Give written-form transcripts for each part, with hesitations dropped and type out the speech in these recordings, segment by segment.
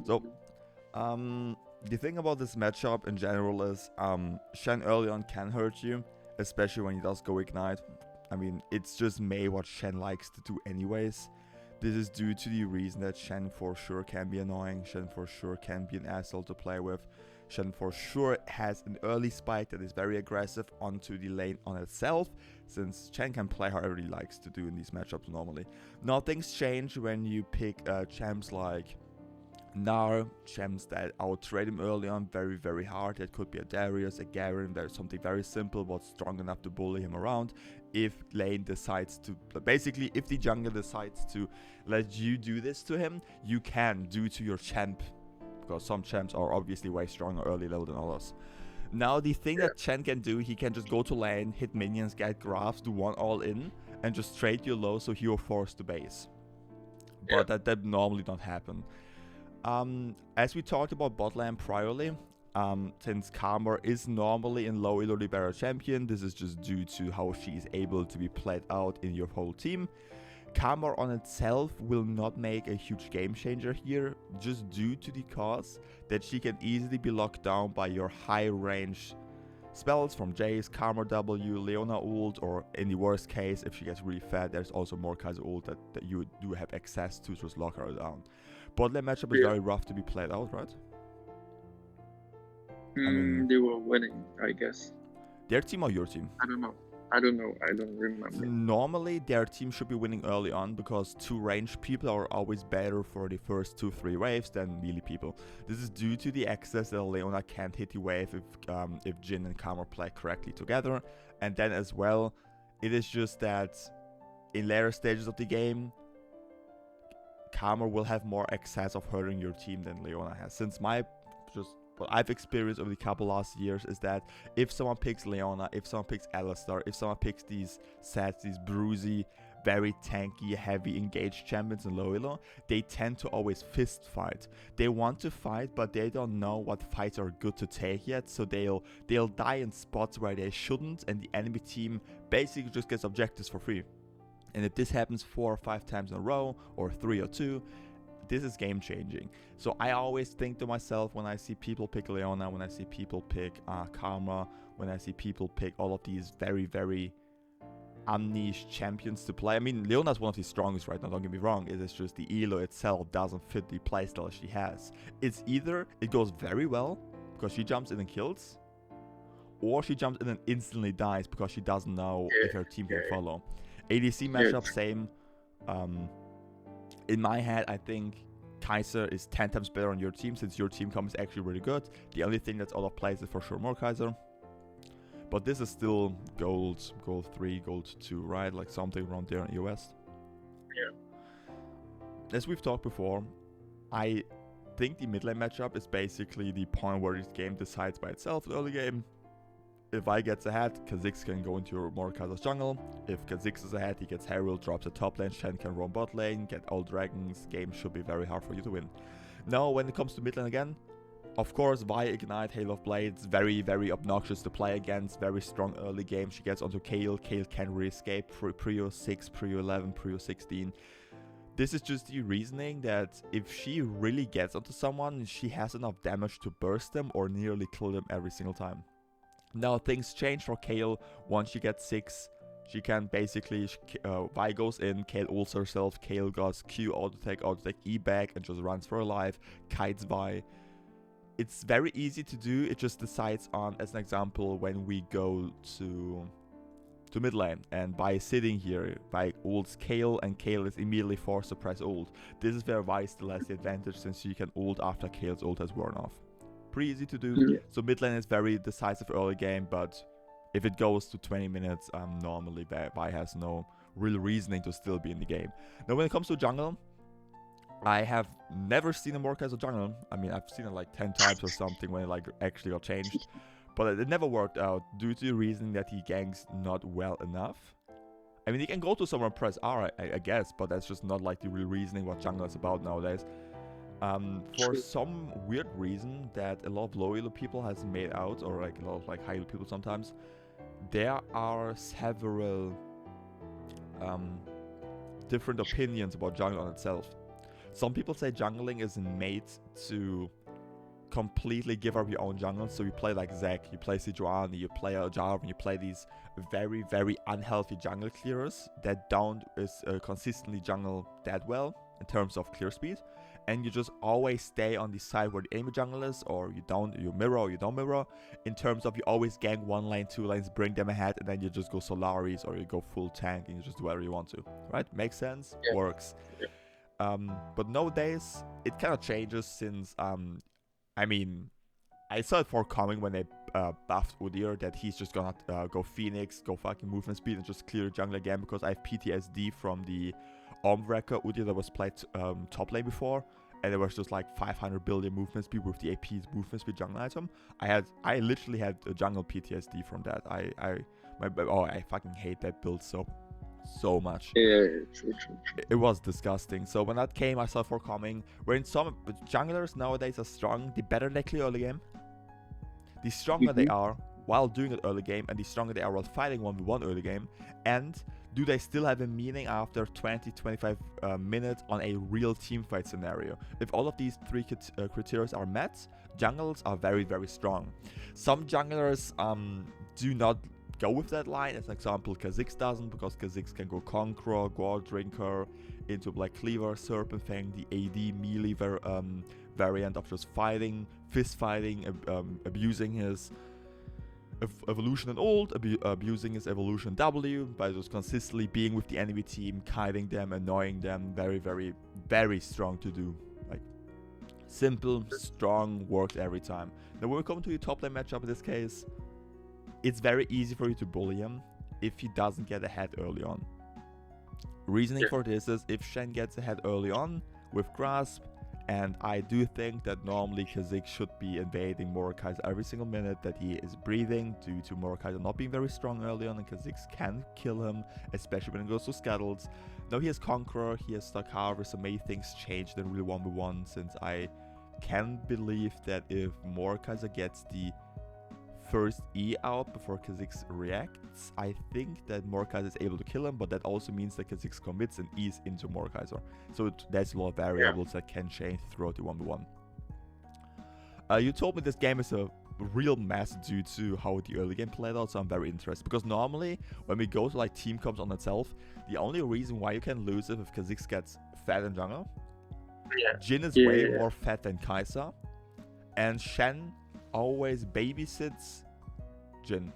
So, the thing about this matchup in general is Shen early on can hurt you, especially when he does go ignite. I mean, it's just Mei what Shen likes to do anyways. This is due to the reason that Shen for sure can be annoying, Shen for sure can be an asshole to play with. Shen for sure has an early spike that is very aggressive onto the lane on itself, since Shen can play however he likes to do in these matchups normally. Now things change when you pick champs like Nar, champs that outtrade him early on very, very hard. That could be a Darius, a Garen. There's something very simple but strong enough to bully him around. If lane decides to, basically, if the jungler decides to let you do this to him, you can due to your champ, because some champs are obviously way stronger early level than others. Now the thing that Shen can do, he can just go to lane, hit minions, get graphs, do one all in, and just trade you low so you're forced to base. But that normally don't happen. As we talked about bot lane priorly, since Karma is normally in low elo libero champion, this is just due to how she is able to be played out in your whole team. Karma on itself will not make a huge game changer here, just due to the cause that she can easily be locked down by your high range spells from Jayce, Karma W, Leona ult, or in the worst case, if she gets really fat, there's also Mordekaiser ult that you do have access to just lock her down. Bot lane matchup is very rough to be played out, right? I mean, they were winning, I guess. Their team or your team? I don't know. I don't remember. So normally, their team should be winning early on because two ranged people are always better for the first 2-3 waves than melee people. This is due to the access that Leona can't hit the wave if Jhin and Karma play correctly together. And then as well, it is just that in later stages of the game, Karma will have more access of hurting your team than Leona has. Since what I've experienced over the couple last years is that if someone picks Leona, if someone picks Alistar, if someone picks these sets, these bruisey, very tanky, heavy engaged champions in low elo, they tend to always fist fight. They want to fight, but they don't know what fights are good to take yet, so they'll die in spots where they shouldn't, and the enemy team basically just gets objectives for free. And if this happens 4 or 5 times in a row, or 3 or 2, this is game changing. So I always think to myself when I see people pick Leona, when I see people pick Karma, when I see people pick all of these very, very unniche champions to play. I mean, Leona's one of the strongest right now, don't get me wrong. It is just the elo itself doesn't fit the playstyle she has. It's either it goes very well because she jumps in and kills, or she jumps in and instantly dies because she doesn't know if her team can follow. ADC matchup, same. In my head, I think Kaiser is 10 times better on your team since your team comp is actually really good. The only thing that's out of place is for sure Mordekaiser. But this is still gold 3, gold 2, right? Like something around there in US. Yeah. As we've talked before, I think the mid lane matchup is basically the point where this game decides by itself. The early game, if I gets ahead, Kha'Zix can go into Mordekaiser's jungle. If Kha'Zix is ahead, he gets Herald, drops a top lane, Shen can roam bot lane, get all dragons. Game should be very hard for you to win. Now, when it comes to mid lane again, of course, Vi Ignite, Hail of Blades, very, very obnoxious to play against. Very strong early game. She gets onto Kayle. Kayle can't really escape. Prio 6, Prio 11, Prio 16. This is just the reasoning that if she really gets onto someone, she has enough damage to burst them or nearly kill them every single time. Now things change for Kayle. Once she gets 6, she can basically, Vi goes in, Kayle ults herself, Kayle goes Q, auto-tech, E back, and just runs for her life, kites Vi. It's very easy to do, it just decides on, as an example, when we go to mid lane, and by sitting here, Vi ults Kayle, and Kayle is immediately forced to press ult. This is where Vi still has the advantage, since she can ult after Kayle's ult has worn off. Pretty easy to do. So mid lane is very decisive early game, but if it goes to 20 minutes, normally Vi has no real reasoning to still be in the game. Now when it comes to jungle, I have never seen a Mordekaiser jungle. I mean, I've seen it like 10 times or something when it like actually got changed, but it never worked out due to the reasoning that he ganks not well enough. I mean, he can go to somewhere and press R, I guess, but that's just not like the real reasoning what jungle is about nowadays. For some weird reason that a lot of low elo people has made out, or like a lot of like high elo people sometimes, there are several different opinions about jungle on itself. Some people say jungling is made to completely give up your own jungle. So you play like Zac, you play Sejuani, you play Jarvan, you play these very, very unhealthy jungle clearers that don't consistently jungle that well in terms of clear speed. And you just always stay on the side where the enemy jungle is, or you mirror or you don't mirror. In terms of you always gank 1 lane, 2 lanes, bring them ahead, and then you just go Solaris or you go full tank and you just do whatever you want to. Right? Makes sense? Yeah. Works. Yeah. But nowadays, it kind of changes since, I mean, I saw it forecoming when they buffed Udyr that he's just gonna go Phoenix, go fucking movement speed, and just clear the jungle again, because I have PTSD from the Wrecker Udyr that was played top lane before, and it was just like 500 billion movement speed with the AP movement speed jungle item. I literally had a jungle PTSD from that. I fucking hate that build so much. Yeah, true. It was disgusting. So when that came, I saw it forecoming. Wherein some junglers nowadays are strong, the better they clear early game, the stronger they are while doing it early game, and the stronger they are while fighting 1v1 early game. And do they still have a meaning after 20-25 minutes on a real teamfight scenario? If all of these 3 criteria are met, jungles are very, very strong. Some junglers do not go with that line. As an example, Kha'Zix doesn't, because Kha'Zix can go Conqueror, Gore Drinker, into Black Cleaver, Serpent Fang, the AD melee variant of just fighting, fist fighting, abusing his evolution and ult, abusing his evolution W by just consistently being with the enemy team, kiting them, annoying them. Very, very, very strong to do. Like, simple, strong, works every time. Now when we come to the top lane matchup in this case, it's very easy for you to bully him if he doesn't get ahead early on. Reasoning for this is if Shen gets ahead early on with Grasp, and I do think that normally Kha'Zix should be invading Mordekaiser every single minute that he is breathing, due to Mordekaiser not being very strong early on, and Kha'Zix can kill him, especially when it goes to Scuttles. Now he has Conqueror, he has Stark Harvest, so many things changed in really 1v1, since I can believe that if Mordekaiser gets the first E out before Kha'Zix reacts, I think that Mordekaiser is able to kill him, but that also means that Kha'Zix commits and E's into Mordekaiser. So there's a lot of variables that can change throughout the 1v1. You told me this game is a real mess due to how the early game played out, so I'm very interested. Because normally, when we go to like team comps on itself, the only reason why you can lose it if Kha'Zix gets fat in jungle. Jhin is way more fat than Kai'Sa, and Shen always babysits Jhin.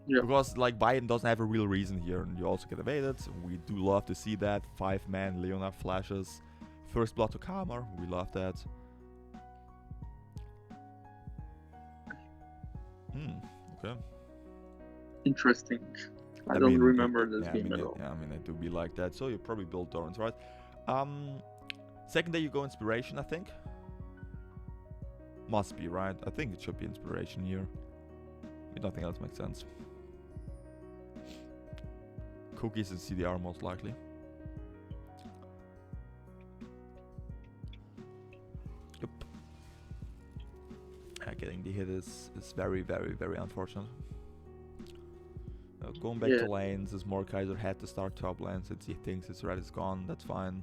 Because like Biden doesn't have a real reason here, and you also get evaded. We do love to see that. 5-man Leona flashes, first blood to Karma, we love that. Okay. Interesting. I don't remember this game at all. Yeah, I mean, it do be like that. So you probably build Dorans, right? Second day you go Inspiration, I think. Must be, right? I think it should be Inspiration here. Nothing else makes sense. Cookies and CDR most likely. Yep. Getting the hit is very, very, very unfortunate. Going back to lanes, as Mordekaiser had to start top lane since he thinks his red is gone. That's fine.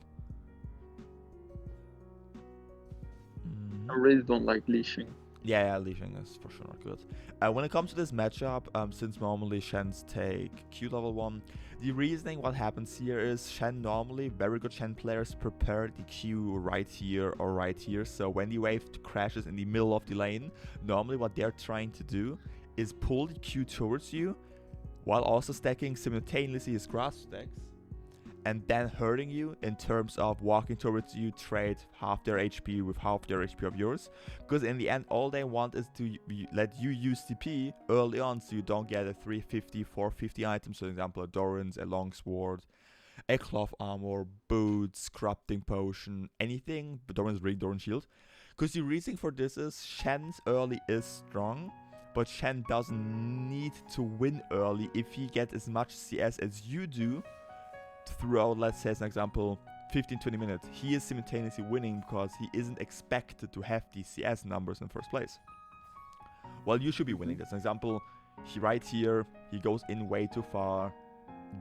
I really don't like leashing. Yeah, leashing is for sure not good. When it comes to this matchup, since normally Shens take Q level 1, the reasoning what happens here is Shen normally, very good Shen players prepare the Q right here or right here. So when the wave crashes in the middle of the lane, normally what they're trying to do is pull the Q towards you, while also stacking simultaneously his grass stacks, and then hurting you in terms of walking towards you, trade half their HP with half their HP of yours. Because in the end, all they want is to let you use TP early on, so you don't get a 350, 450 item. So, for example, a Doran's, a Longsword, a Cloth Armor, Boots, Corrupting Potion, anything, but Doran's Ring, Doran Shield. Because the reason for this is Shen's early is strong, but Shen doesn't need to win early if he gets as much CS as you do throughout, let's say as an example, 15-20 minutes. He is simultaneously winning because he isn't expected to have these CS numbers in first place. Well, you should be winning. As an example, he right here, he goes in way too far,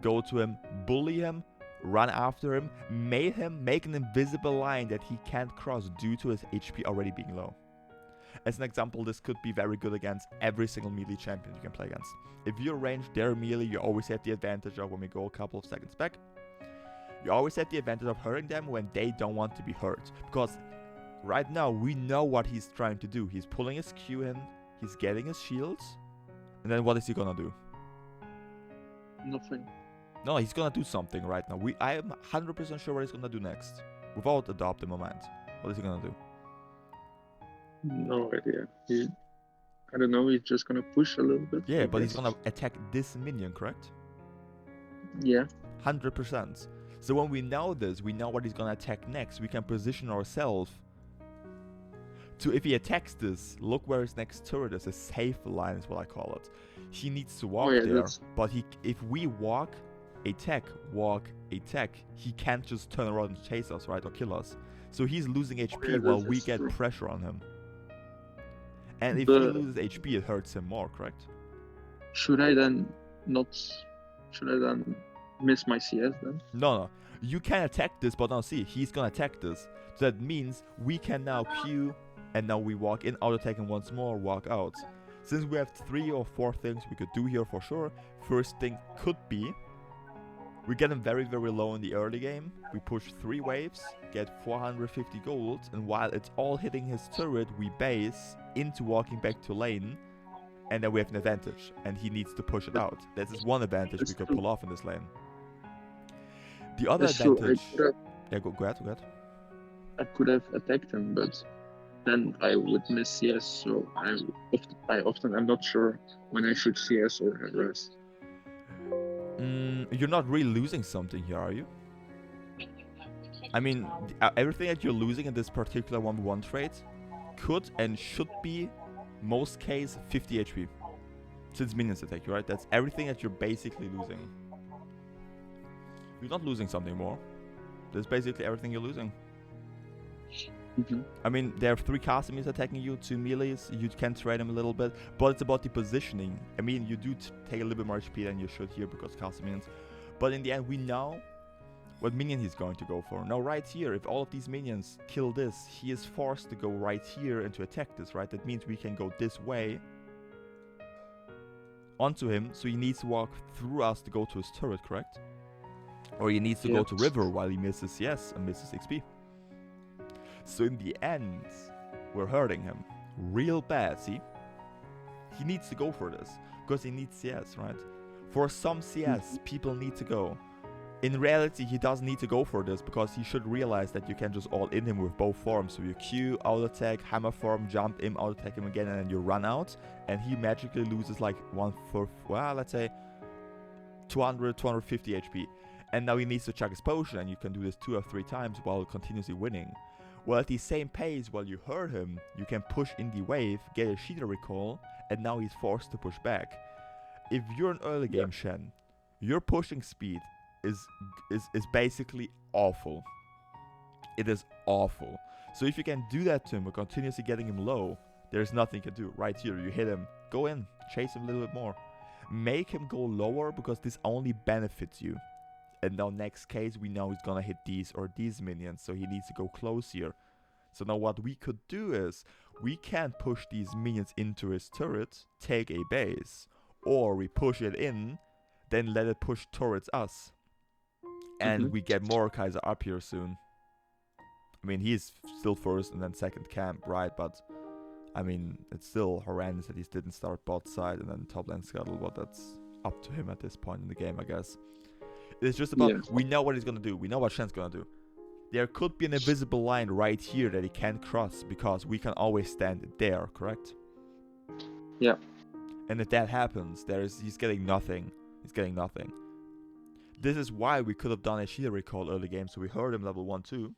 go to him, bully him, run after him, make an invisible line that he can't cross due to his HP already being low. As an example, this could be very good against every single melee champion you can play against. If you're ranged, they're melee, you always have the advantage of, when we go a couple of seconds back, you always have the advantage of hurting them when they don't want to be hurt. Because right now, we know what he's trying to do. He's pulling his Q in, he's getting his shields, and then what is he gonna do? Nothing. No, he's gonna do something right now. I am 100% sure what he's gonna do next. Without adopting moment. What is he gonna do? No idea. I don't know, he's just gonna push a little bit. Yeah, but he's gonna attack this minion, correct? Yeah. 100%. So when we know this, we know what he's gonna attack next. We can position ourselves to, if he attacks this, look where his next turret is. A safe line is what I call it. He needs to walk there, but if we walk, attack, he can't just turn around and chase us, right, or kill us. So he's losing HP while we get pressure on him. And if he loses HP, it hurts him more, correct? Should I then miss my CS then? No. You can attack this, but now see, he's gonna attack this. So that means we can now Q, and now we walk in, auto-attack him once more, walk out. Since we have 3 or 4 things we could do here for sure, first thing could be, we get him very, very low in the early game. We push 3 waves, get 450 gold, and while it's all hitting his turret, we base into walking back to lane, and then we have an advantage, and he needs to push it out. That is one advantage we could pull off in this lane. The other advantage... Yeah, go ahead. I could have attacked him, but then I would miss CS, so I'm not sure when I should CS or have rest. You're not really losing something here, are you? I mean, everything that you're losing in this particular 1v1 trade could and should be, most case, 50 HP. Since minions attack you, right? That's everything that you're basically losing. You're not losing something more. That's basically everything you're losing. I mean, there are 3 Casimirs attacking you, 2 melees, you can trade them a little bit, but it's about the positioning. I mean, you do take a little bit more HP than you should here because Casimirs, but in the end we know what minion he's going to go for. Now right here, if all of these minions kill this, he is forced to go right here and to attack this, right? That means we can go this way onto him, so he needs to walk through us to go to his turret, correct? Or he needs to go to river while he misses CS and misses XP. So in the end, we're hurting him real bad, see? He needs to go for this, because he needs CS, right? For some CS, people need to go. In reality, he doesn't need to go for this, because he should realize that you can just all-in him with both forms. So you Q, auto-attack, hammer form, jump in, auto-attack him again, and then you run out, and he magically loses like let's say 200, 250 HP. And now he needs to chuck his potion, and you can do this 2 or 3 times while continuously winning. Well, at the same pace, while you hurt him, you can push in the wave, get a Sheeter recall, and now he's forced to push back. If you're an early game Shen, your pushing speed is basically awful. It is awful. So if you can do that to him, or continuously getting him low, there's nothing you can do. Right here, you hit him, go in, chase him a little bit more. Make him go lower, because this only benefits you. And now next case, we know he's gonna hit these or these minions, so he needs to go close here. So now what we could do is, we can push these minions into his turret, take a base, or we push it in, then let it push towards us. And we get Mordekaiser up here soon. I mean, he's still first and then second camp, right? But, I mean, it's still horrendous that he didn't start bot side and then top lane scuttle, but that's up to him at this point in the game, I guess. It's just about, we know what he's gonna do. We know what Shen's gonna do. There could be an invisible line right here that he can't cross, because we can always stand there, correct? Yeah. And if that happens, he's getting nothing. He's getting nothing. This is why we could have done a Sheeter recall early game, so we hurt him level 1, 2,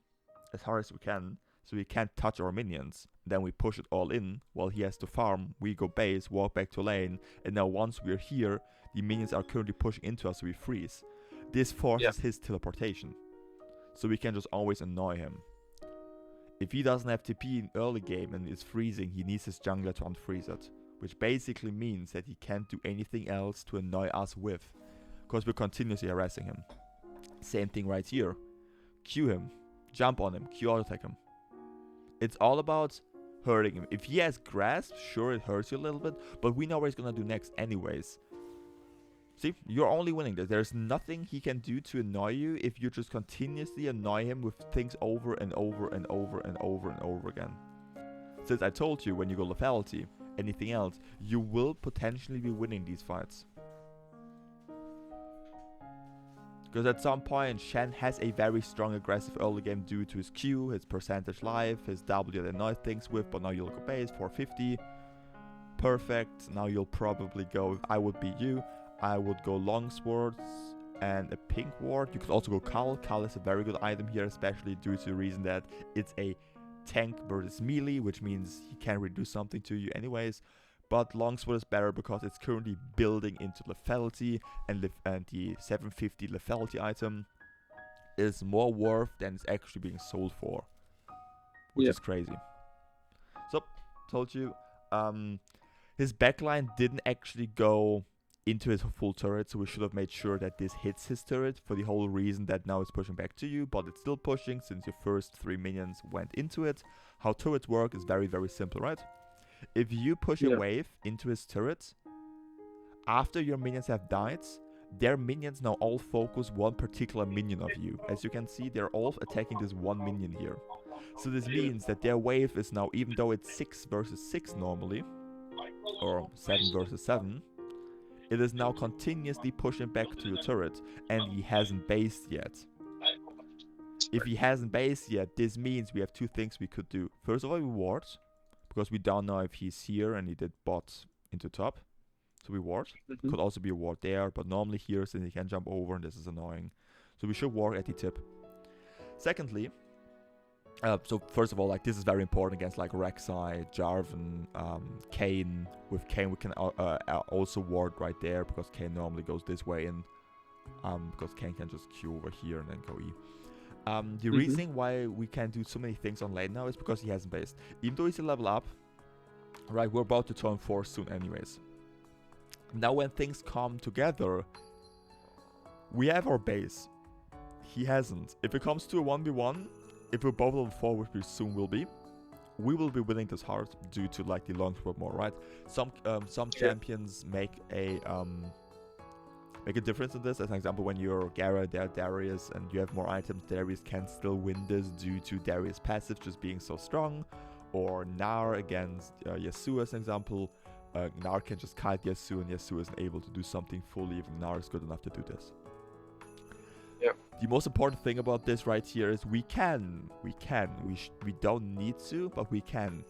as hard as we can, so he can't touch our minions. Then we push it all in, while he has to farm, we go base, walk back to lane, and now once we're here, the minions are currently pushing into us, so we freeze. This forces his teleportation, so we can just always annoy him. If he doesn't have TP in early game and is freezing, he needs his jungler to unfreeze it, which basically means that he can't do anything else to annoy us with, because we're continuously harassing him. Same thing right here. Q him, jump on him, Q auto attack him. It's all about hurting him. If he has grasp, sure it hurts you a little bit, but we know what he's gonna do next anyways. See, you're only winning this. There's nothing he can do to annoy you if you just continuously annoy him with things over and over and over and over and over again. Since I told you when you go lethality, anything else, you will potentially be winning these fights. Because at some point, Shen has a very strong aggressive early game due to his Q, his percentage life, his W that annoys things with, but now you'll go base, 450. Perfect. Now you'll probably go, if I would be you, I would go long swords and a pink ward. You could also go Kal. Kal is a very good item here, especially due to the reason that it's a tank versus melee, which means he can reduce something to you anyways. But longsword is better because it's currently building into lethality, and the 750 lethality item is more worth than it's actually being sold for, which is crazy. So, told you, his backline didn't actually go into his full turret, so we should have made sure that this hits his turret for the whole reason that now it's pushing back to you, but it's still pushing since your first 3 minions went into it. How turrets work is very, very simple, right? If you push a wave into his turret, after your minions have died, their minions now all focus one particular minion of you. As you can see, they're all attacking this one minion here. So this means that their wave is now, even though it's 6 versus 6 normally, or 7 versus 7, it is now continuously pushing back to your turret, and he hasn't based yet. If he hasn't based yet, this means we have two things we could do. First of all, we ward, because we don't know if he's here and he did bot into top. So we ward. Could also be a ward there, but normally here, since he can jump over, and this is annoying. So we should ward at the tip. Secondly, so first of all, like, this is very important against like Rek'Sai, Jarvan, Kayn. With Kayn we can also ward right there, because Kayn normally goes this way, and because Kayn can just Q over here and then go E. The reasoning why we can do so many things on lane now is because he hasn't based. Even though he's a level up, right, we're about to turn 4 soon anyways. Now when things come together, we have our base. He hasn't. If it comes to a 1v1, if we're both level 4, which we soon will be, we will be winning this hard due to like the longsword more, right? Some champions make a difference in this. As an example, when you're Gera, Darius, and you have more items, Darius can still win this due to Darius' passive just being so strong. Or Gnar against Yasuo, as an example. Gnar can just kite Yasuo, and Yasuo isn't able to do something fully if Gnar is good enough to do this. The most important thing about this right here is we don't need to, but we can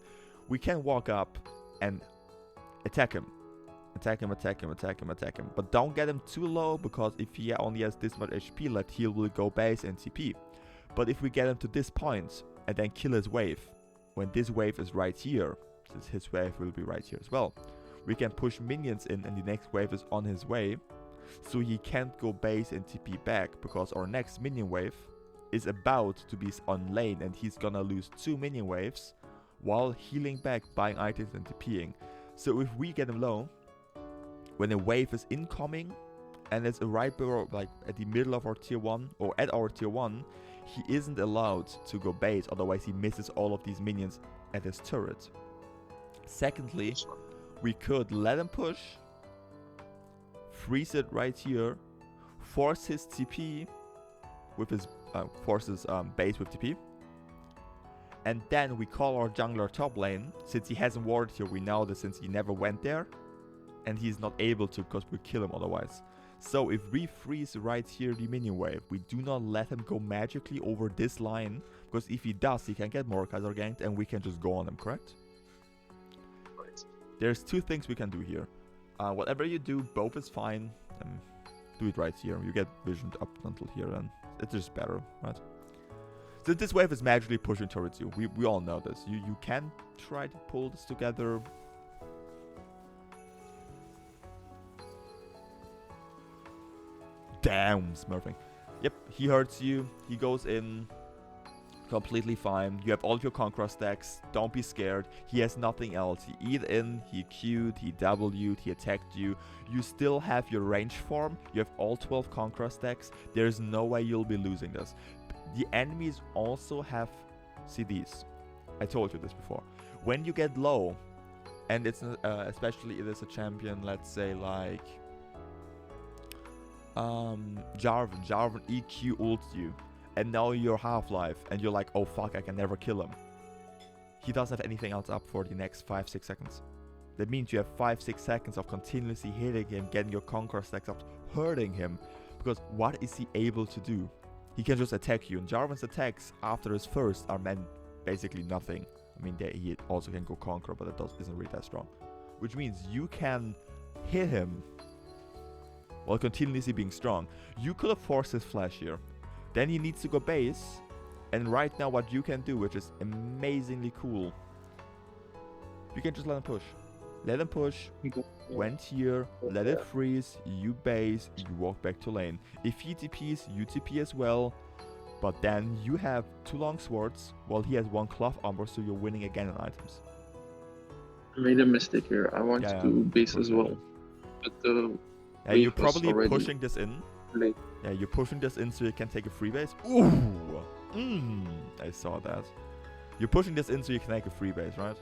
walk up and attack him. Attack him. But don't get him too low, because if he only has this much HP left, he will go base and TP. But if we get him to this point and then kill his wave, when this wave is right here, since his wave will be right here as well, we can push minions in, and the next wave is on his way, so he can't go base and TP back, because our next minion wave is about to be on lane, and he's gonna lose 2 minion waves while healing back, buying items and TPing. So if we get him low, when a wave is incoming and it's right below, like at the middle of our tier 1 or at our tier 1, he isn't allowed to go base, otherwise he misses all of these minions at his turret. Secondly, we could let him push, freeze it right here, force his TP with his base with TP, and then we call our jungler top lane. Since he hasn't warded here, we know that since he never went there, and he's not able to because we kill him otherwise. So if we freeze right here the minion wave, we do not let him go magically over this line, because if he does, he can get Mordekaiser ganked and we can just go on him, correct? Right. There's two things we can do here. Whatever you do, both is fine. Do it right here. You get visioned up until here, and it's just better, right? So this wave is magically pushing towards you. We all know this. You can try to pull this together. Damn, smurfing. Yep, he hurts you. He goes in. Completely fine. You have all of your Conqueror stacks. Don't be scared. He has nothing else. He E'd in, he Q'd, he W'd, he attacked you. You still have your range form. You have all 12 Conqueror stacks. There's no way you'll be losing this. The enemies also have... See these. I told you this before. When you get low, and it's especially if it's a champion, let's say like... Jarvan EQ ults you. And now you're Half-Life, and you're like, oh fuck, I can never kill him. He doesn't have anything else up for the next 5-6 seconds. That means you have 5-6 seconds of continuously hitting him, getting your Conqueror stacks up, hurting him. Because what is he able to do? He can just attack you, and Jarvan's attacks after his first are meant basically nothing. I mean, he also can go Conqueror, but it isn't really that strong. Which means you can hit him while continuously being strong. You could have forced his flash here. Then he needs to go base, and right now what you can do, which is amazingly cool, you can just let him push. Let him push, went here, let it freeze, you base, you walk back to lane. If he TPs, you TP as well, but then you have 2 long swords, while he has 1 cloth armor, so you're winning again on items. I made a mistake here. I want to do base as well. But you're probably pushing this in. Late. Yeah, you're pushing this in so you can take a free base. Ooh! I saw that. You're pushing this in so you can take a free base, right?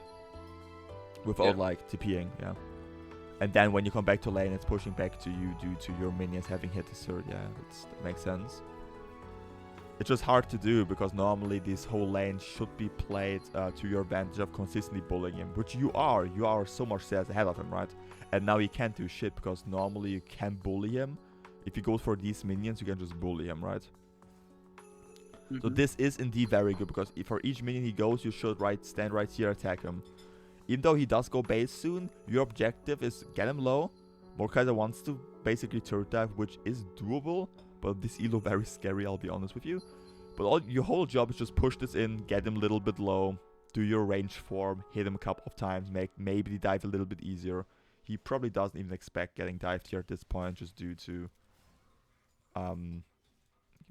Without like TPing, yeah. And then when you come back to lane, it's pushing back to you due to your minions having hit the third. Yeah, that makes sense. It's just hard to do because normally this whole lane should be played to your advantage of consistently bullying him, which you are. You are so much steps ahead of him, right? And now he can't do shit because normally you can bully him. If you go for these minions, you can just bully him, right? So this is indeed very good because for each minion he goes, you should stand right here, attack him. Even though he does go base soon, your objective is get him low. Mordekaiser wants to basically turret dive, which is doable, but this elo very scary, I'll be honest with you. But your whole job is just push this in, get him a little bit low, do your range form, hit him a couple of times, make maybe the dive a little bit easier. He probably doesn't even expect getting dived here at this point, just due to give me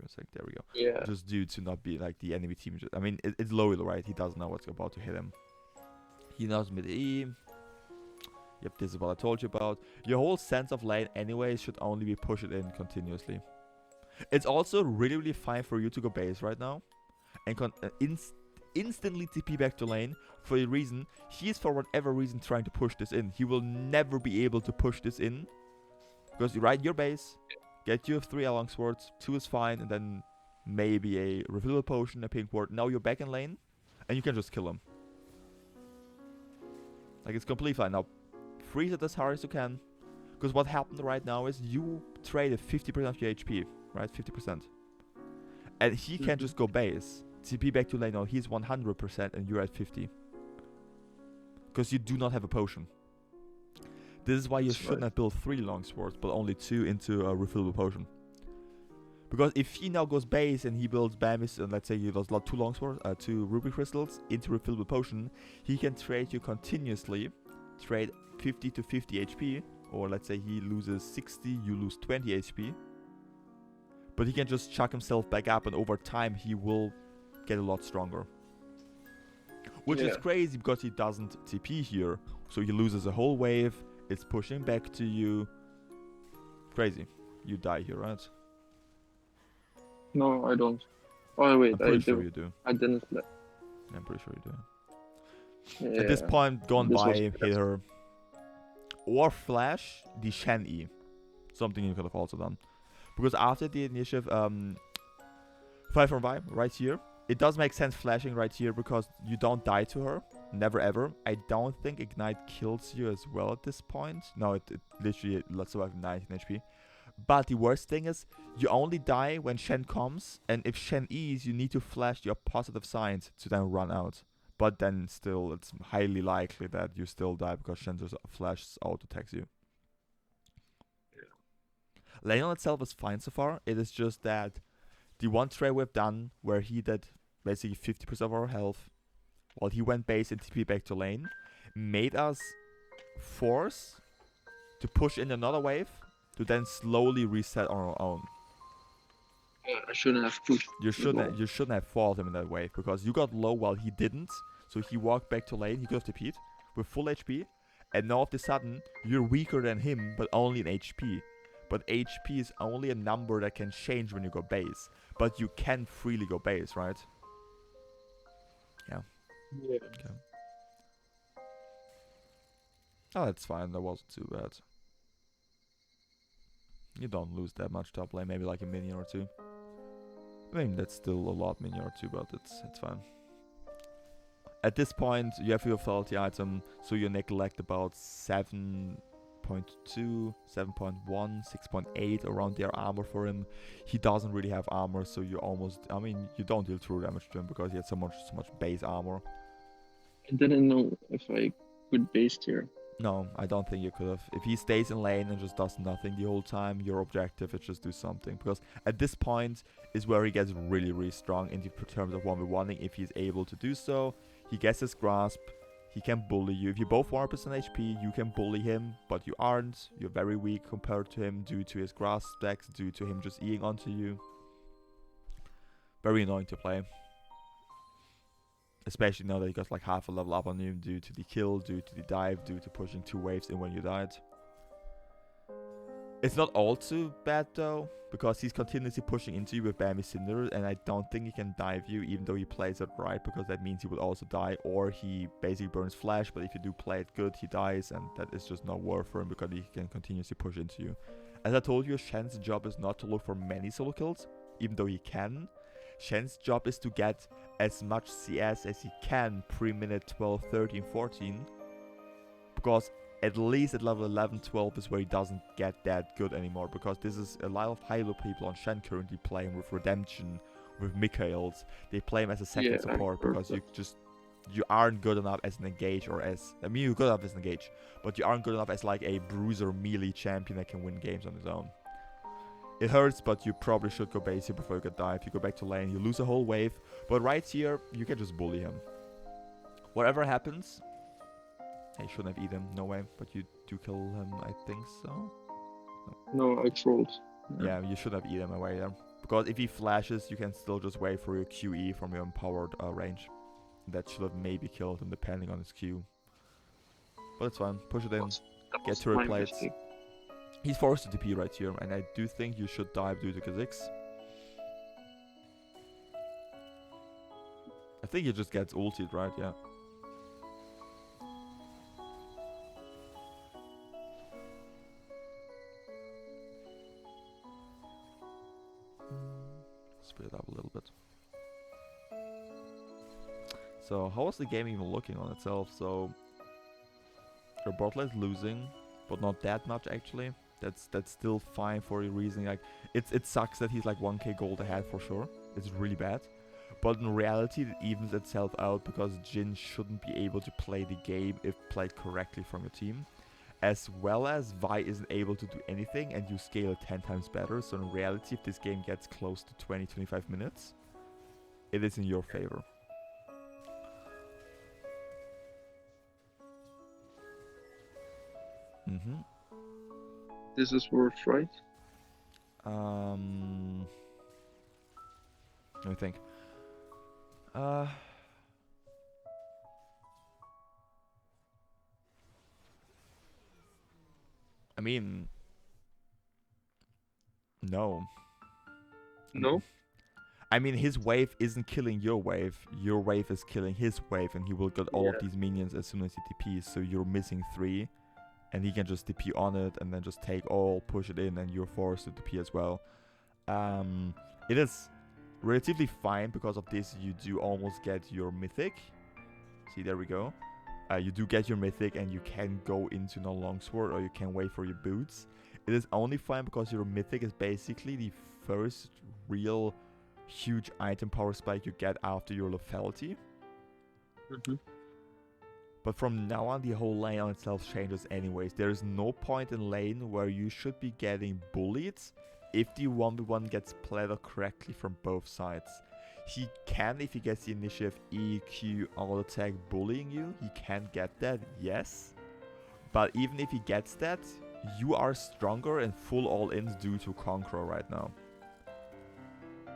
a sec, there we go. Yeah. Just due to not be like the enemy team. I mean, it's low elo, right? He doesn't know what's about to hit him. He knows mid E. Yep, this is what I told you about. Your whole sense of lane anyways should only be push it in continuously. It's also really, really fine for you to go base right now. And instantly TP back to lane for the reason he is for whatever reason trying to push this in. He will never be able to push this in. Because you ride your base, get you 3 long swords, 2 is fine, and then maybe a refillable potion, a pink ward. Now you're back in lane, and you can just kill him. Like, it's completely fine. Now, freeze it as hard as you can. Because what happened right now is you traded 50% of your HP, right? 50%. And he can just go base. TP back to lane. Now he's 100% and you're at 50. Because you do not have a potion. This is why you shouldn't have built 3 long swords, but only 2 into a refillable potion. Because if he now goes base and he builds Bamis, and let's say he does 2 long swords, 2 ruby crystals into refillable potion, he can trade you continuously, trade 50 to 50 HP, or let's say he loses 60, you lose 20 HP. But he can just chuck himself back up, and over time he will get a lot stronger. Which is crazy because he doesn't TP here, so he loses a whole wave. It's pushing back to you. Crazy. You die here, right? No, I don't. Oh wait, I'm pretty sure you do. I didn't play. I'm pretty sure you do. Yeah. At this point, go on by, hit her. Or flash the Shen E. Something you could have also done. Because after the initiative 5 from Vi, right here, it does make sense flashing right here because you don't die to her. Never ever. I don't think Ignite kills you as well at this point. No, it literally lets survive 19 HP. But the worst thing is, you only die when Shen comes, and if Shen E's, you need to flash your positive signs to then run out. But then still, it's highly likely that you still die because Shen just flashes out attacks you. Yeah. Lane on itself is fine so far. It is just that the one trade we've done where he did basically 50% of our health while he went base and TP back to lane made us force to push in another wave to then slowly reset on our own. Yeah, I shouldn't have pushed. You shouldn't have fought him in that wave because you got low while he didn't. So he walked back to lane. He could have TP'd with full HP, and now all of a sudden you're weaker than him, but only in HP. But HP is only a number that can change when you go base. But you can freely go base, right? Yeah. Yeah. Okay. Oh, that's fine. That wasn't too bad. You don't lose that much top lane. Maybe like a minion or two. I mean, that's still a lot minion or two, but it's fine. At this point, you have your faulty item, so you neglect about 7.2, 7.1, 6.8 around their armor for him. He doesn't really have armor, so you almost, I mean, you don't deal true damage to him because he had so much base armor. I didn't know if I could base here. No, I don't think you could have. If he stays in lane and just does nothing the whole time, your objective is just do something. Because at this point is where he gets really, really strong in terms of 1v1ing. If he's able to do so, he gets his grasp, he can bully you. If you both 100% HP, you can bully him, but you aren't. You're very weak compared to him due to his grasp stacks, due to him just eating onto you. Very annoying to play. Especially now that he got like half a level up on you due to the kill, due to the dive, due to pushing 2 waves in when you died. It's not all too bad though, because he's continuously pushing into you with Bambi Cinder, and I don't think he can dive you even though he plays it right, because that means he will also die, or he basically burns flash, but if you do play it good, he dies, and that is just not worth for him because he can continuously push into you. As I told you, Shen's job is not to look for many solo kills, even though he can. Shen's job is to get as much CS as he can pre-minute 12, 13, 14. Because at least at level 11, 12 is where he doesn't get that good anymore. Because this is a lot of high-low people on Shen currently playing with Redemption, with Mikhails. They play him as a second support because you aren't good enough as an engage or as... I mean, you're good enough as an engage, but you aren't good enough as like a bruiser melee champion that can win games on his own. It hurts, but you probably should go base here before you get dive. You go back to lane, you lose a whole wave. But right here, you can just bully him. Whatever happens... Hey, shouldn't have eaten him, no way. But you do kill him, I think so? No, I trolled. Yeah, you should have eaten him away there. Because if he flashes, you can still just wait for your QE from your empowered range. That should have maybe killed him depending on his Q. But it's fine, push it in, get turret plates. He's forced to TP right here, and I do think you should dive due to Kha'Zix. I think he just gets ulted, right? Yeah. Split it up a little bit. So, how was the game even looking on itself? So, your bot lane's losing, but not that much actually. That's still fine for a reason. Like it sucks that he's like 1k gold ahead for sure. It's really bad. But in reality it evens itself out because Jhin shouldn't be able to play the game if played correctly from your team. As well as Vi isn't able to do anything and you scale it 10 times better. So in reality if this game gets close to 20-25 minutes, it is in your favor. Mm-hmm. This is worth, right? Let me think. I mean, no. No? I mean, his wave isn't killing your wave. Your wave is killing his wave, and he will get all of these minions as soon as he TPs. So you're missing 3. And he can just TP on it and then just take all, push it in, and you're forced to TP as well. It is relatively fine because of this. You do almost get your mythic. See, there we go. You do get your mythic and you can go into no longsword or you can wait for your boots. It is only fine because your mythic is basically the first real huge item power spike you get after your lethality. Mm-hmm. But from now on, the whole lane on itself changes anyways. There is no point in lane where you should be getting bullied if the 1v1 gets played out correctly from both sides. He can, if he gets the initiative, EQ, all attack, bullying you. He can get that, yes. But even if he gets that, you are stronger and full all-ins due to Conqueror right now.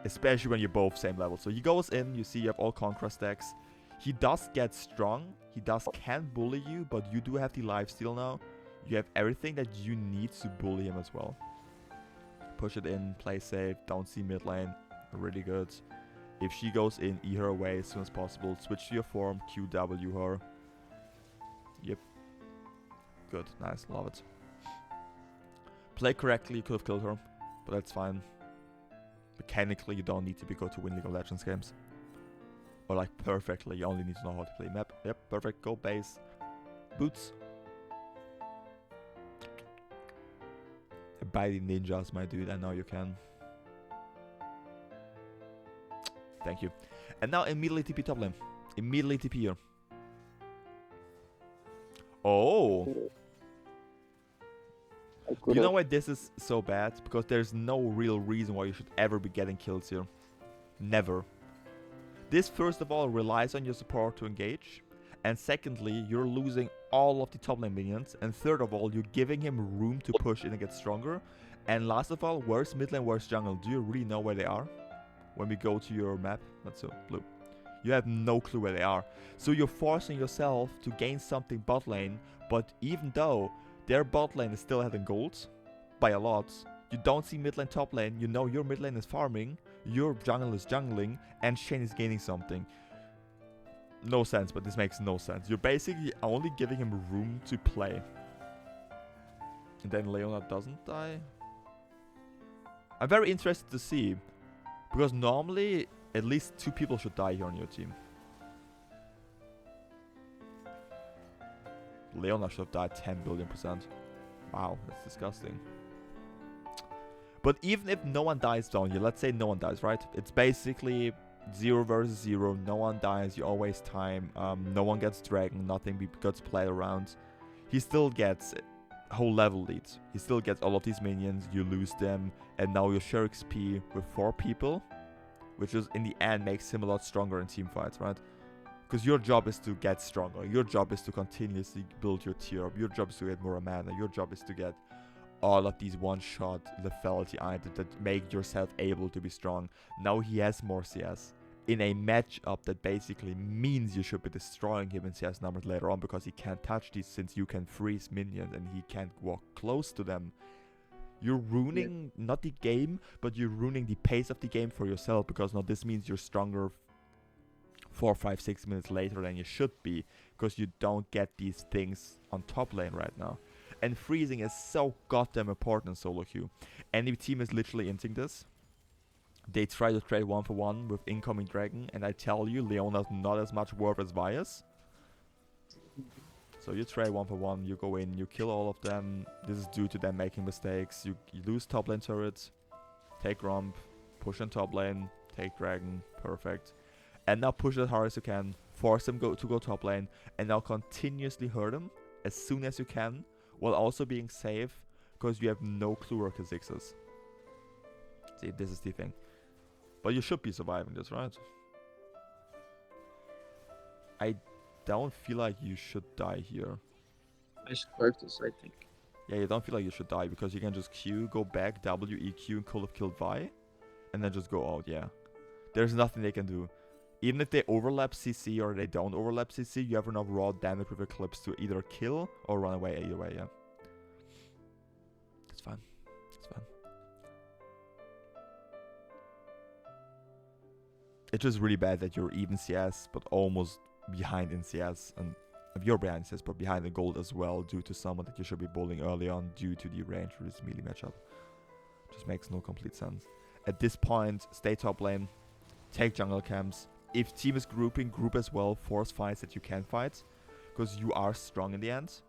especially when you're both same level. So he goes in, you see you have all Conqueror stacks. He does get strong, he can bully you, but you do have the lifesteal now. You have everything that you need to bully him as well. Push it in, play safe, don't see mid lane, really good. If she goes in, E her away as soon as possible, switch to your form, QW her. Yep. Good, nice, love it. Play correctly, you could have killed her, but that's fine. Mechanically, you don't need to be good to win League of Legends games. Or like perfectly, you only need to know how to play map. Yep, perfect, go base. Boots. Buy the ninjas, my dude, I know you can. Thank you. And now immediately TP top lane. Immediately TP here. Oh! You know why this is so bad? Because there's no real reason why you should ever be getting kills here. Never. This first of all relies on your support to engage. And secondly, you're losing all of the top lane minions. And third of all, you're giving him room to push in and get stronger. And last of all, where's mid lane, where's jungle? Do you really know where they are? When we go to your map, that's so blue. You have no clue where they are. So you're forcing yourself to gain something bot lane. But even though their bot lane is still ahead in gold by a lot, you don't see mid lane, top lane. You know your mid lane is farming, your jungle is jungling, and Shen is gaining something. No sense, but this makes no sense. You're basically only giving him room to play. And then Leona doesn't die. I'm very interested to see, because normally at least 2 people should die here on your team. Leona should have died 10 billion%. Wow, that's disgusting. But even if no one dies down here, let's say no one dies, right? It's basically 0 versus 0. No one dies, you always time. No one gets dragon, nothing gets played around. He still gets whole level leads. He still gets all of these minions, you lose them, and now you share XP with 4 people, which is in the end makes him a lot stronger in team fights, right? Because your job is to get stronger. Your job is to continuously build your tier up. Your job is to get more mana. Your job is to get all of these one-shot lethality items that make yourself able to be strong. Now he has more CS. In a matchup that basically means you should be destroying him in CS numbers later on, because he can't touch these since you can freeze minions and he can't walk close to them. You're ruining not the game, but you're ruining the pace of the game for yourself, because now this means you're stronger 4, 5, 6 minutes later than you should be, because you don't get these things on top lane right now. And freezing is so goddamn important in solo queue. Any team is literally inting this. They try to trade 1-for-1 with incoming dragon, and I tell you, Leona's not as much worth as Vias. So you trade 1-for-1, you go in, you kill all of them. This is due to them making mistakes. You lose top lane turrets, take Rump, push on top lane, take dragon, perfect. And now push as hard as you can, force them to go top lane, and now continuously hurt them as soon as you can, while also being safe, because you have no clue where Kha'Zix is. See, this is the thing. But you should be surviving this, right? I don't feel like you should die here. I survived this, I think. Yeah, you don't feel like you should die, because you can just Q, go back, W, EQ, and could have killed Vi, and then just go out, yeah. There's nothing they can do. Even if they overlap CC or they don't overlap CC, you have enough raw damage with Eclipse to either kill or run away either way, yeah. That's fine. That's fine. It's just really bad that you're even CS, but almost behind in CS. And you're behind CS, but behind in gold as well, due to someone that you should be bullying early on due to the range for this melee matchup. Just makes no complete sense. At this point, stay top lane, take jungle camps. If team is grouping, group as well. Force fights that you can fight, because you are strong in the end.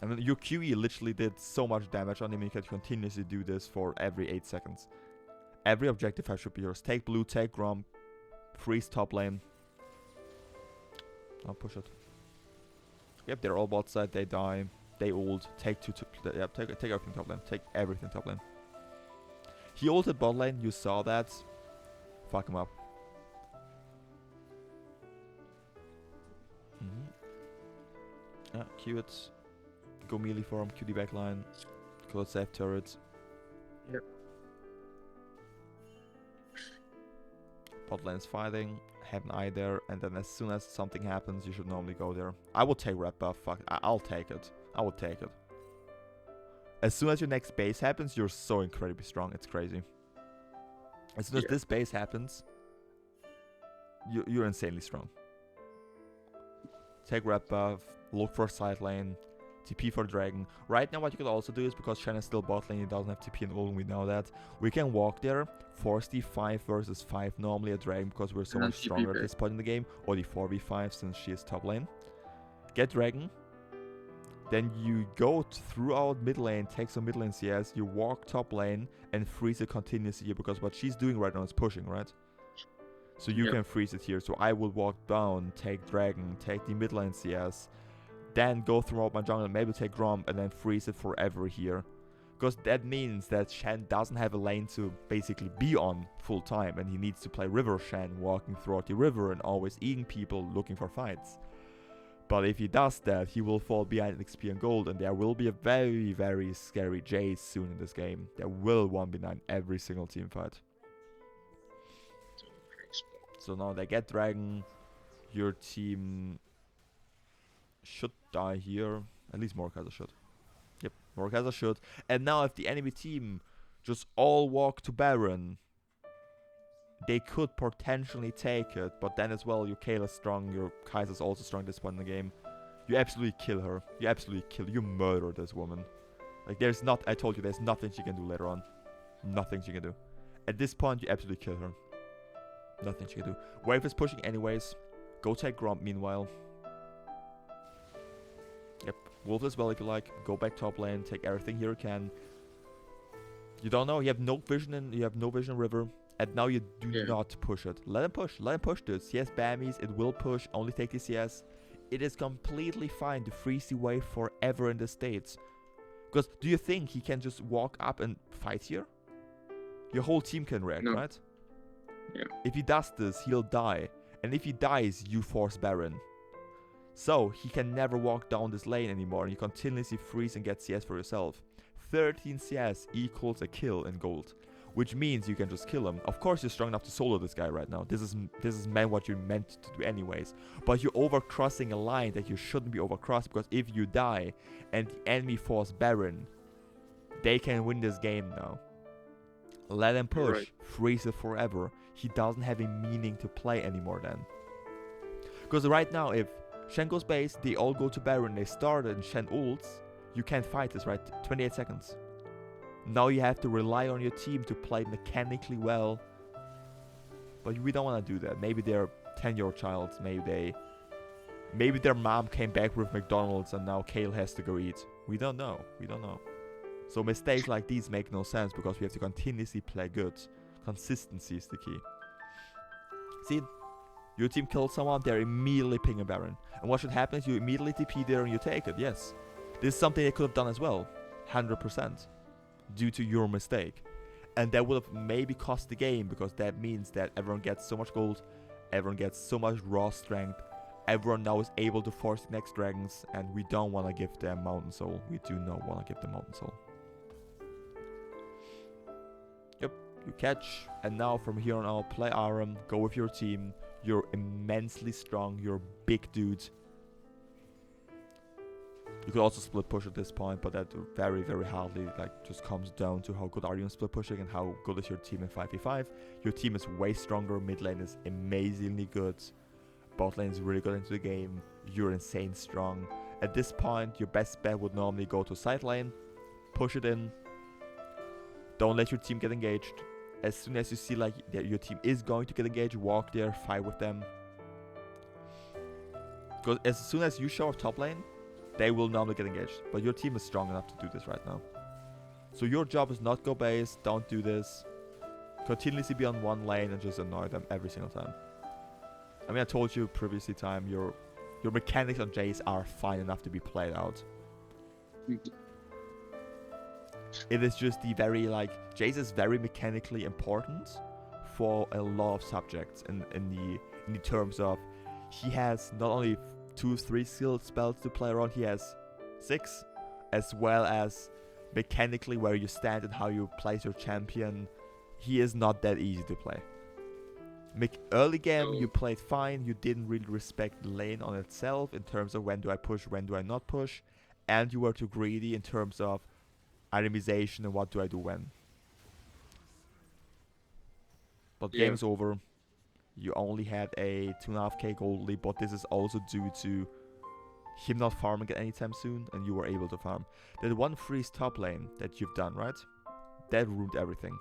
I mean, your QE literally did so much damage on him, you can continuously do this for every 8 seconds. Every objective should be yours. Take blue, take Grom, freeze top lane. I'll push it. Yep, they're all bot side, they die, they ult. Take yep, take everything top lane. Take everything top lane. He ulted bot lane, you saw that. Fuck him up. Yeah, Q it. Go melee for him, Q the backline. Close safe turret. Yep. Bot lane's fighting. Have an eye there, and then as soon as something happens, you should normally go there. I will take red buff. Fuck, I'll take it. I will take it. As soon as your next base happens, you're so incredibly strong. It's crazy. As soon as this base happens, you're insanely strong. Take red buff. Look for side lane. TP for dragon. Right now what you could also do is, because Shen is still bot lane, he doesn't have TP and ult, we know that. We can walk there, force the 5 versus 5 normally a dragon because we're so much stronger at this point in the game. Or the 4v5 since she is top lane. Get dragon. Then you go throughout mid lane, take some mid lane CS, you walk top lane and freeze it continuously here, because what she's doing right now is pushing, right? So you can freeze it here. So I will walk down, take dragon, take the mid lane CS, then go throughout my jungle, maybe take Gromp, and then freeze it forever here. Because that means that Shen doesn't have a lane to basically be on full time, and he needs to play river Shen, walking throughout the river and always eating people, looking for fights. But if he does that, he will fall behind in XP and gold, and there will be a very, very scary Jayce soon in this game. There will 1v9 every single team fight. So now they get dragon. Your team should die here. At least Mordekaiser should. Yep, Mordekaiser should. And now if the enemy team just all walk to Baron, they could potentially take it. But then as well, your Kayla's strong, your Kaiser's also strong at this point in the game. You absolutely kill her. You absolutely kill. You murder this woman. Like there's not, I told you, there's nothing she can do later on. Nothing she can do. At this point, you absolutely kill her. Nothing she can do. Wave is pushing anyways. Go take Gromp meanwhile. Yep, Wolf as well if you like. Go back top lane, take everything here you can. You don't know, you have no vision in river, and now you do not push it. Let him push this. CS Bammies, it will push, only take the CS. It is completely fine to freeze the wave forever in the States. Because do you think he can just walk up and fight here? Your whole team can react, right? Yeah. If he does this, he'll die. And if he dies, you force Baron. So, he can never walk down this lane anymore, and you continuously freeze and get CS for yourself. 13 CS equals a kill in gold, which means you can just kill him. Of course, you're strong enough to solo this guy right now. This is what you're meant to do anyways. But you're overcrossing a line that you shouldn't be overcrossed, because if you die and the enemy force Baron, they can win this game now. Let him push, freeze it forever. He doesn't have a meaning to play anymore then. Because right now, if Shen goes base, they all go to Baron, they start and Shen ults, you can't fight this, right? 28 seconds. Now you have to rely on your team to play mechanically well. But we don't want to do that. Maybe they're 10-year-old child, maybe their mom came back with McDonald's and now Kale has to go eat. We don't know. So mistakes like these make no sense, because we have to continuously play good. Consistency is the key. See, your team kills someone, they're immediately ping a Baron. And what should happen is you immediately TP there and you take it, yes. This is something they could have done as well, 100%, due to your mistake. And that would have maybe cost the game, because that means that everyone gets so much gold, everyone gets so much raw strength, everyone now is able to force the next dragons, and we don't want to give them Mountain Soul. We do not want to give them Mountain Soul. Yep, you catch, and now from here on out, play Aram, go with your team. You're immensely strong, you're a big dude. You could also split push at this point, but that very, very hardly just comes down to how good are you in split pushing and how good is your team in 5v5. Your team is way stronger, mid lane is amazingly good, bot lane is really good into the game, you're insane strong. At this point, your best bet would normally go to side lane, push it in, don't let your team get engaged. As soon as you see that your team is going to get engaged, walk there, fight with them. Because as soon as you show up top lane, they will normally get engaged. But your team is strong enough to do this right now. So your job is not go base, don't do this. Continuously be on one lane and just annoy them every single time. I mean, I told you previously your mechanics on Jayce are fine enough to be played out. It is just the very, Jayce is very mechanically important for a lot of subjects in the terms of he has not only 2-3 skill spells to play around, he has 6, as well as mechanically where you stand and how you place your champion. He is not that easy to play. Early game, So you played fine. You didn't really respect the lane on itself in terms of when do I push, when do I not push, and you were too greedy in terms of itemization and what do I do when. But yeah, game's over. You only had a 2.5k gold lead, but this is also due to him not farming it anytime soon, and you were able to farm. That one freeze top lane that you've done, right? That ruined everything.